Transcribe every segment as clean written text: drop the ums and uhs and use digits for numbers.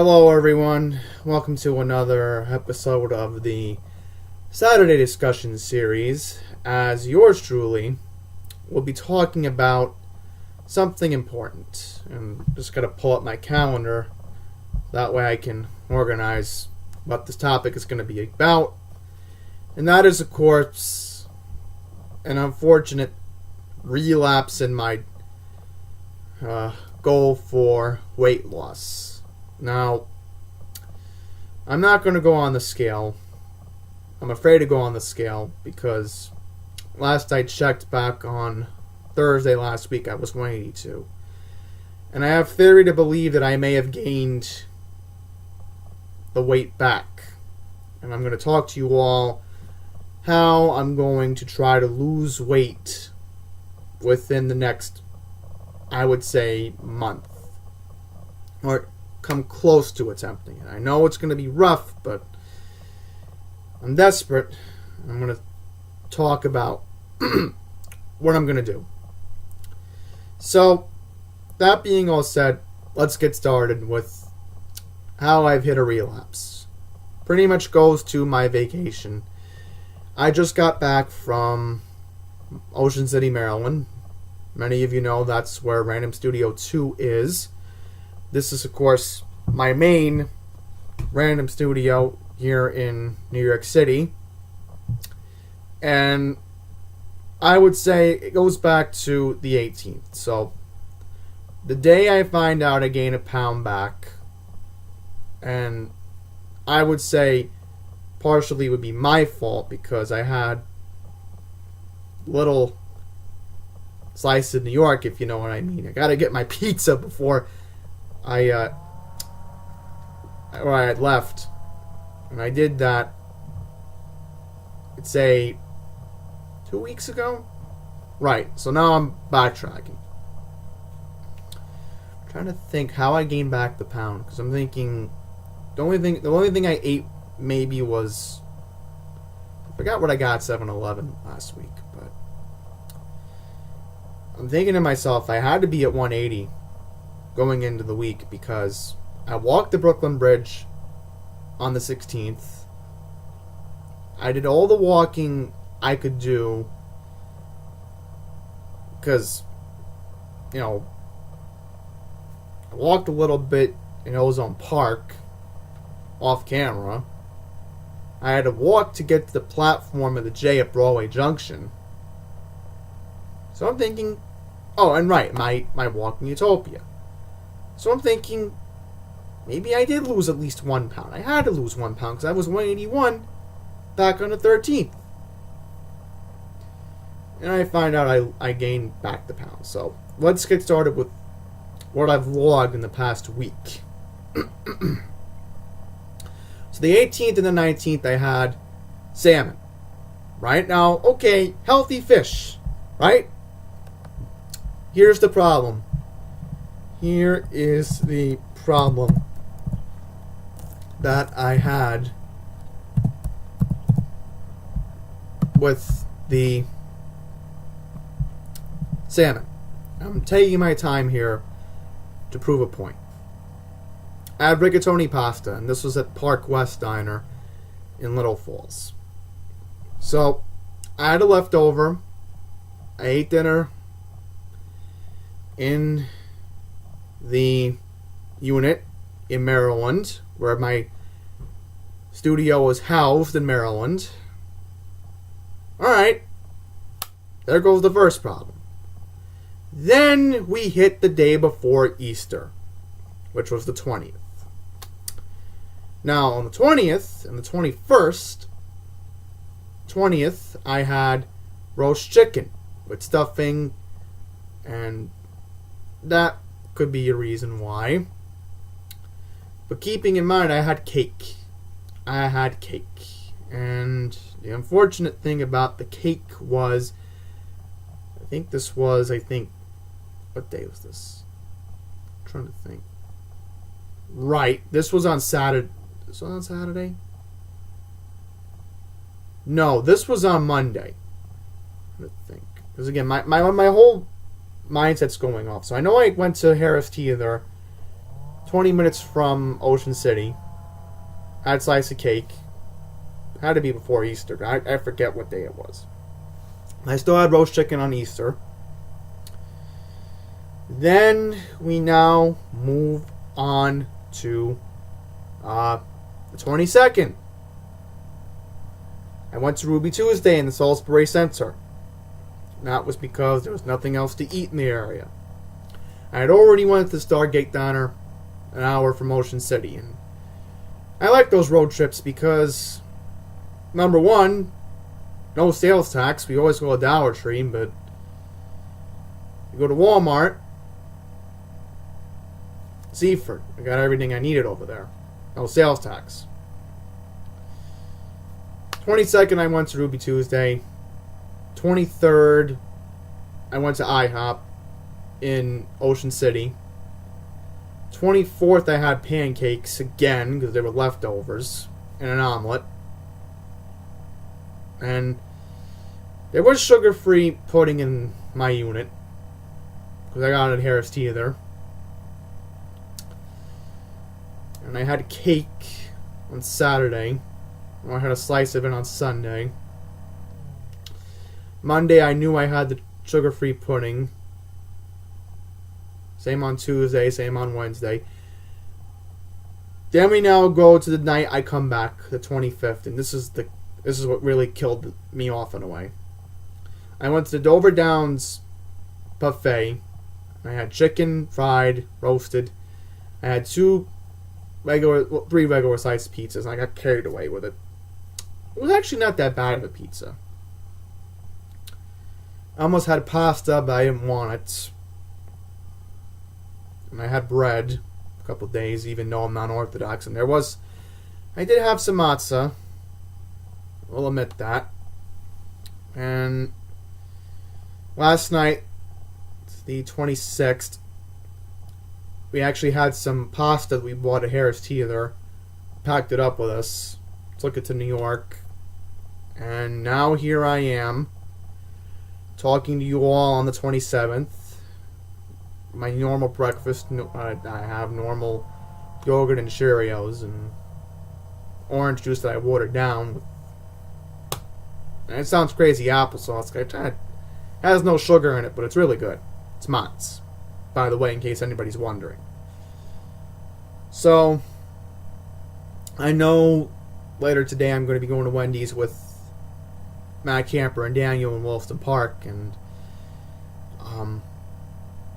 Hello everyone, welcome to another episode of the Saturday Discussion Series. As yours truly will be talking about something important. I'm just going to pull up my calendar, that way I can organize what this topic is going to be about. And that is, of course, an unfortunate relapse in my goal for weight loss. Now, I'm not going to go on the scale. I'm afraid to go on the scale because last I checked back on Thursday last week, I was 182. And I have theory to believe that I may have gained the weight back. And I'm going to talk to you all how I'm going to try to lose weight within the next, I would say, month. Or come close to attempting it. I know it's going to be rough, but I'm desperate. I'm going to talk about what I'm going to do. So, that being all said, let's get started with how I've hit a relapse. Pretty much goes to my vacation. I just got back from Ocean City, Maryland. Many of you know that's where Random Studio 2 is. This is, of course, my main random studio here in New York City. And I would say it goes back to the 18th. So, the day I find out I gain a pound back, and I would say partially would be my fault because I had little slice of New York, if you know what I mean. I gotta get my pizza before I had left, and I did that, I'd say 2 weeks ago? Right, so now I'm backtracking. I'm trying to think how I gained back the pound, because I'm thinking, the only thing I ate maybe was, I forgot what I got at 7-Eleven last week, but I'm thinking to myself, I had to be at 180 going into the week because I walked the Brooklyn Bridge on the 16th. I did all the walking I could do because, I walked a little bit in Ozone Park off camera. I had to walk to get to the platform of the J at Broadway Junction. So I'm thinking, and right, my walking utopia. So I'm thinking, maybe I did lose at least 1 pound. I had to lose 1 pound because I was 181 back on the 13th. And I find out I gained back the pound. So let's get started with what I've logged in the past week. So the 18th and the 19th I had salmon. Right? Now, okay, healthy fish. Right? Here's the problem. Here is the problem that I had with the salmon. I'm taking my time here to prove a point. I had rigatoni pasta, and this was at Park West Diner in Little Falls. So, I had a leftover. I ate dinner in the unit in Maryland, where my studio was housed in Maryland. Alright, there goes the first problem. Then we hit the day before Easter, which was the 20th. Now, on the 20th and the 21st, 20th, I had roast chicken with stuffing, and that could be a reason why. But keeping in mind, I had cake. And the unfortunate thing about the cake was, what day was this? I'm trying to think. Right, this was on Saturday. This was on Saturday? No, this was on Monday. I'm trying to think. Because again, my whole mindset's going off. So I know I went to Harris Teeter 20 minutes from Ocean City. Had a slice of cake. Had to be before Easter. I forget what day it was. I still had roast chicken on Easter. Then we now move on to the 22nd. I went to Ruby Tuesday in the Salisbury Center. That was because there was nothing else to eat in the area. I had already went to the Stargate Diner an hour from Ocean City. And I like those road trips because, number one, no sales tax. We always go to Dollar Tree, but you go to Walmart, Seaford. I got everything I needed over there. No sales tax. 22nd, I went to Ruby Tuesday. 23rd, I went to IHOP in Ocean City. 24th, I had pancakes again because they were leftovers and an omelet. And there was sugar-free pudding in my unit because I got it at Harris Teeter. And I had cake on Saturday. I had a slice of it on Sunday. Monday, I knew I had the sugar-free pudding. Same on Tuesday, same on Wednesday. Then we now go to the night I come back, the 25th, and this is what really killed me off in a way. I went to the Dover Downs buffet. I had chicken, fried, roasted. I had three regular sized pizzas, and I got carried away with it. It was actually not that bad of a pizza. I almost had pasta, but I didn't want it. And I had bread a couple of days, even though I'm not Orthodox. And I did have some matzah. I'll admit that. And last night, the 26th, we actually had some pasta that we bought at Harris Teeter. Packed it up with us. Took it to New York. And now here I am, talking to you all on the 27th. My normal breakfast, I have normal yogurt and Cheerios and orange juice that I watered down. And it sounds crazy, applesauce. It has no sugar in it, but it's really good. It's Mott's, by the way, in case anybody's wondering. So, I know later today I'm going to be going to Wendy's with Matt Camper and Daniel in Wolfson Park, and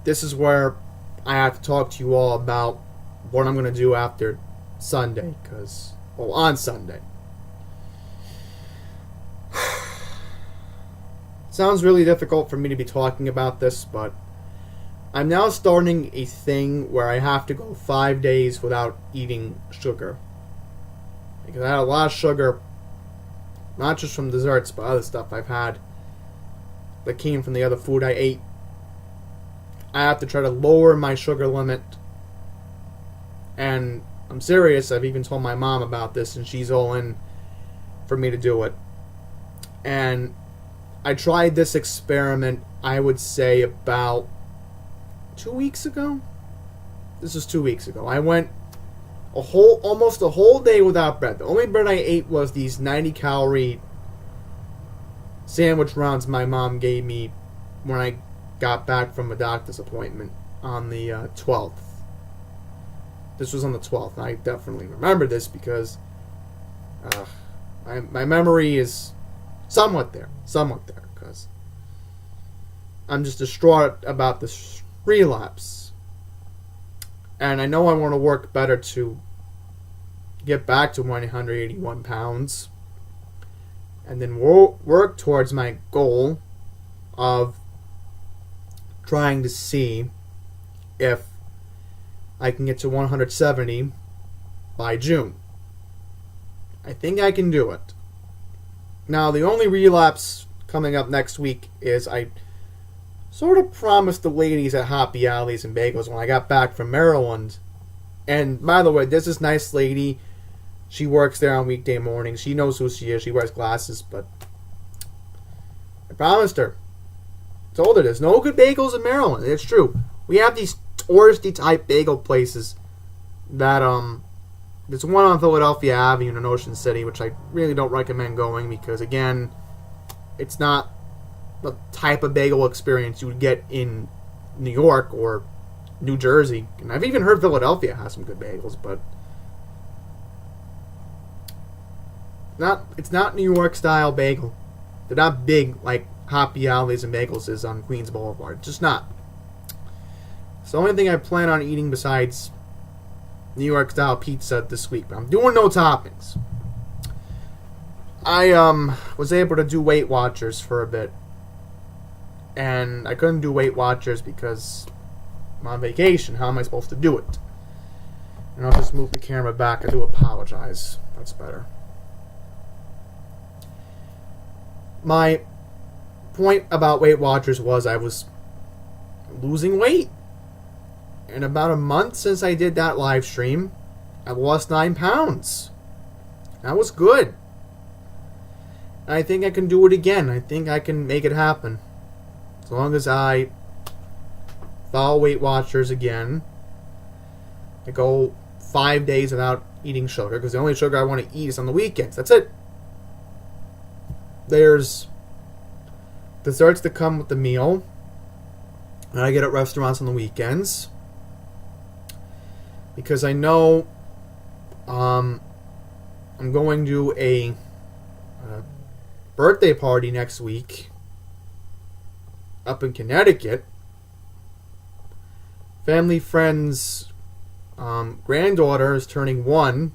this is where I have to talk to you all about what I'm going to do after Sunday, on Sunday. Sounds really difficult for me to be talking about this, but I'm now starting a thing where I have to go 5 days without eating sugar. Because I had a lot of sugar, not just from desserts, but other stuff I've had that came from the other food I ate. I have to try to lower my sugar limit. And I'm serious, I've even told my mom about this, and she's all in for me to do it. And I tried this experiment, I would say, about 2 weeks ago? This was 2 weeks ago. I went almost a whole day without bread. The only bread I ate was these 90-calorie sandwich rounds my mom gave me when I got back from a doctor's appointment on the 12th. This was on the 12th. I definitely remember this because my memory is somewhat there, because I'm just distraught about this relapse. And I know I want to work better to get back to 181 pounds and then work towards my goal of trying to see if I can get to 170 by June. I think I can do it. Now, the only relapse coming up next week is I sort of promised the ladies at Hoppy Alleys and Bagels when I got back from Maryland. And by the way, there's this nice lady. She works there on weekday mornings. She knows who she is. She wears glasses, but I promised her. Told her there's no good bagels in Maryland. It's true. We have these touristy type bagel places that there's one on Philadelphia Avenue in Ocean City, which I really don't recommend going because, again, it's not the type of bagel experience you would get in New York or New Jersey. And I've even heard Philadelphia has some good bagels, but it's not New York style bagel. They're not big like Happy Alleys and Bagels is on Queens Boulevard. Just not. It's the only thing I plan on eating besides New York style pizza this week. But I'm doing no toppings. I was able to do Weight Watchers for a bit. And I couldn't do Weight Watchers because I'm on vacation. How am I supposed to do it? And I'll just move the camera back. I do apologize. That's better. My point about Weight Watchers was I was losing weight. In about a month since I did that live stream, I lost 9 pounds. That was good. I think I can do it again. I think I can make it happen. As long as I follow Weight Watchers again. I go 5 days without eating sugar, because the only sugar I want to eat is on the weekends. That's it. There's desserts that come with the meal, and I get at restaurants on the weekends. Because I know I'm going to a birthday party next week up in Connecticut. Family friend's granddaughter is turning 1.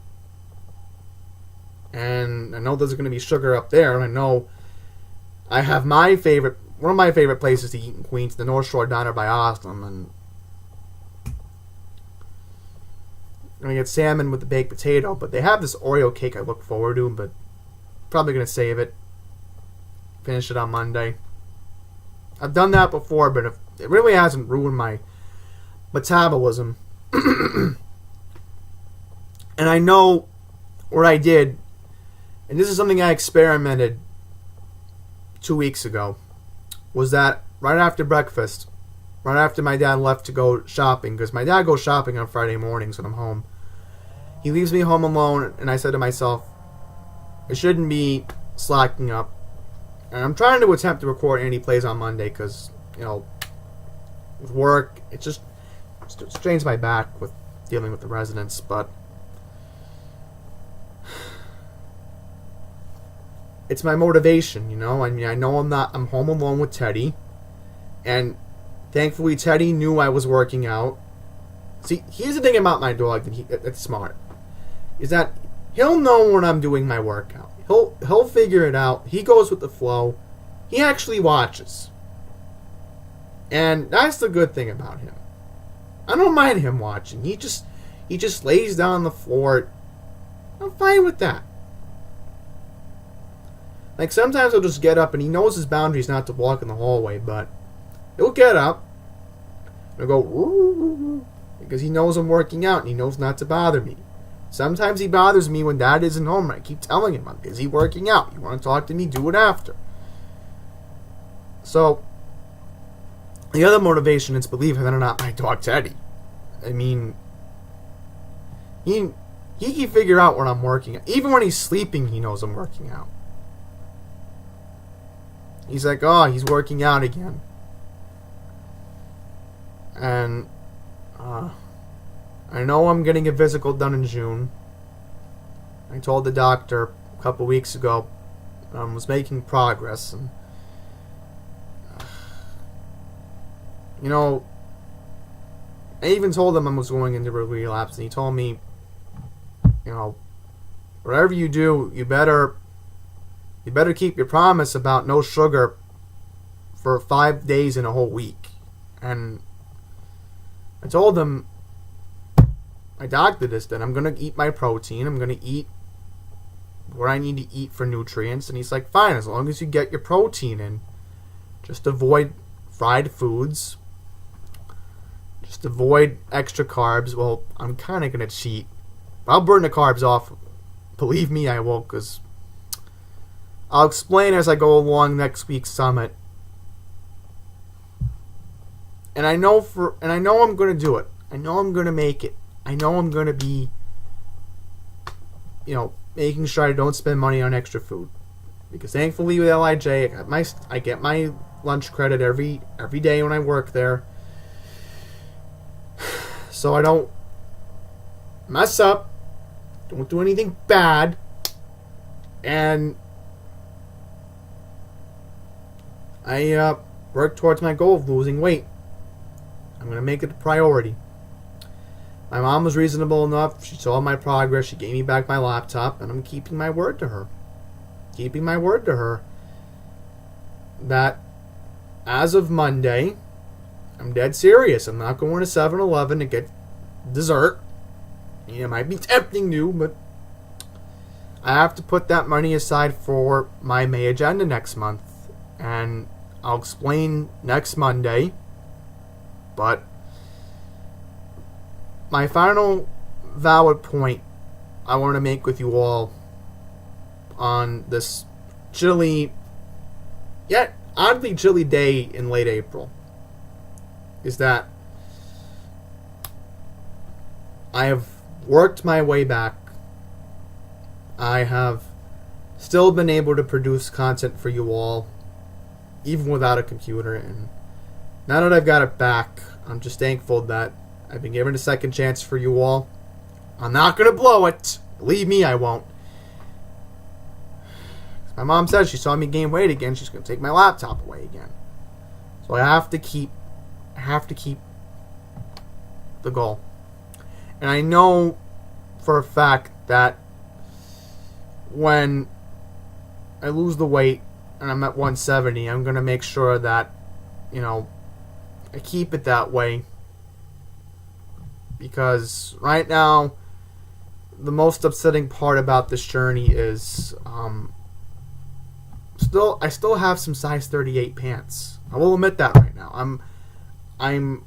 And I know there's going to be sugar up there. And I know I have one of my favorite places to eat in Queens, the North Shore Diner by Austin. And I'm going to get salmon with the baked potato. But they have this Oreo cake I look forward to. But probably going to save it. Finish it on Monday. I've done that before, but it really hasn't ruined my metabolism. And I know what I did, and this is something I experimented 2 weeks ago, was that right after breakfast, right after my dad left to go shopping, because my dad goes shopping on Friday mornings when I'm home. He leaves me home alone, and I said to myself, I shouldn't be slacking up. And I'm trying to attempt to record any plays on Monday because, with work, it just strains my back with dealing with the residents. But it's my motivation, I mean, I know I'm home alone with Teddy. And thankfully, Teddy knew I was working out. See, here's the thing about my dog that's smart. Is that he'll know when I'm doing my workout. He'll figure it out. He goes with the flow. He actually watches. And that's the good thing about him. I don't mind him watching. He just lays down on the floor. I'm fine with that. Like sometimes he'll just get up and he knows his boundaries not to walk in the hallway, but he'll get up and go woo, because he knows I'm working out and he knows not to bother me. Sometimes he bothers me when Dad isn't home, and I keep telling him I'm busy working out. You want to talk to me? Do it after. So, the other motivation is, believe it or not, my dog Teddy. I mean, he can figure out when I'm working out. Even when he's sleeping, he knows I'm working out. He's like, oh, he's working out again. And, I know I'm getting a physical done in June. I told the doctor a couple weeks ago I was making progress. And, I even told him I was going into a relapse. And he told me, whatever you do, you better keep your promise about no sugar for 5 days in a whole week. And I told him, my doctor this, that I'm going to eat my protein. I'm going to eat what I need to eat for nutrients. And he's like, fine, as long as you get your protein in. Just avoid fried foods. Just avoid extra carbs. Well, I'm kind of going to cheat. I'll burn the carbs off. Believe me, I will, because I'll explain as I go along next week's summit. And I know I'm going to do it. I know I'm going to make it. I know I'm going to be, making sure I don't spend money on extra food. Because thankfully with LIJ, I get my lunch credit every day when I work there. So I don't mess up, don't do anything bad, and I work towards my goal of losing weight. I'm going to make it a priority. My mom was reasonable enough. She saw my progress. She gave me back my laptop, and I'm keeping my word to her. Keeping my word to her that as of Monday, I'm dead serious. I'm not going to 7-Eleven to get dessert. It might be tempting you, but I have to put that money aside for my May agenda next month. And I'll explain next Monday. But my final valid point I want to make with you all on this chilly, yet oddly chilly day in late April is that I have worked my way back. I have still been able to produce content for you all, even without a computer. And now that I've got it back, I'm just thankful that I've been given a second chance for you all. I'm not going to blow it. Believe me, I won't. My mom says she saw me gain weight again. She's going to take my laptop away again. So I have to keep the goal. And I know for a fact that when I lose the weight and I'm at 170, I'm going to make sure that, I keep it that way. Because right now, the most upsetting part about this journey is I still have some size 38 pants. I will admit that right now. I'm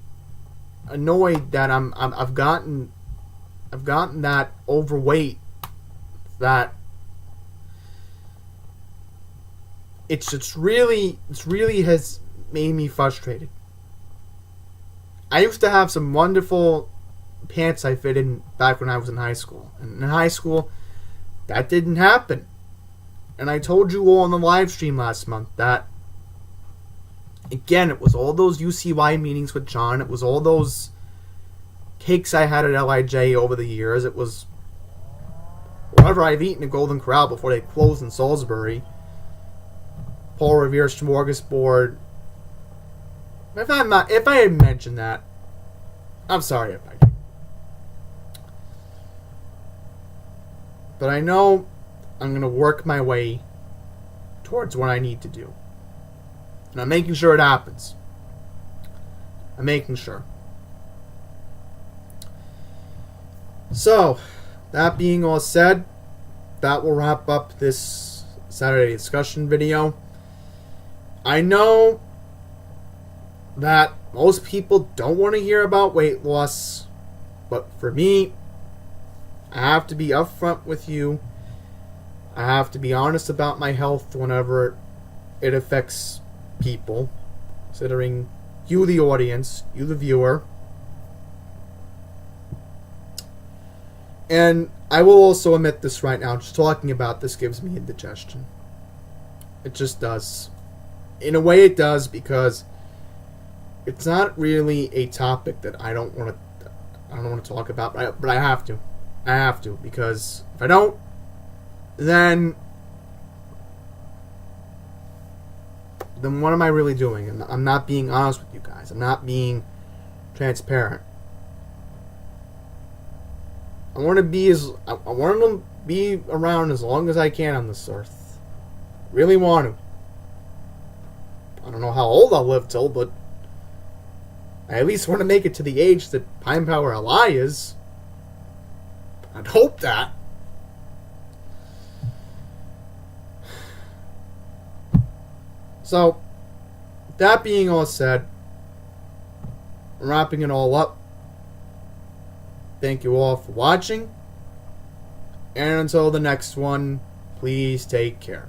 annoyed that I've gotten that overweight that it's really has made me frustrated. I used to have some wonderful pants I fit in back when I was in high school. And in high school, that didn't happen. And I told you all on the live stream last month that, again, it was all those UCY meetings with John. It was all those cakes I had at LIJ over the years. It was whatever I've eaten at Golden Corral before they closed in Salisbury. Paul Revere's smorgasbord. If I had mentioned that, I'm sorry if I did. But I know I'm going to work my way towards what I need to do. And I'm making sure it happens. I'm making sure. So, that being all said, that will wrap up this Saturday discussion video. I know that most people don't want to hear about weight loss, but for me, I have to be upfront with you. I have to be honest about my health whenever it affects people, considering you, the audience, you, the viewer. And I will also admit this right now, just talking about this gives me indigestion. It just does. In a way it does, because it's not really a topic that I don't want to talk about, but I have to. I have to, because if I don't, then what am I really doing? And I'm not being honest with you guys. I'm not being transparent. I want to be around as long as I can on this earth. Really want to. I don't know how old I'll live till, but I at least want to make it to the age that Pine Power Ally is. I'd hope that. So, that being all said, wrapping it all up, thank you all for watching, and until the next one, please take care.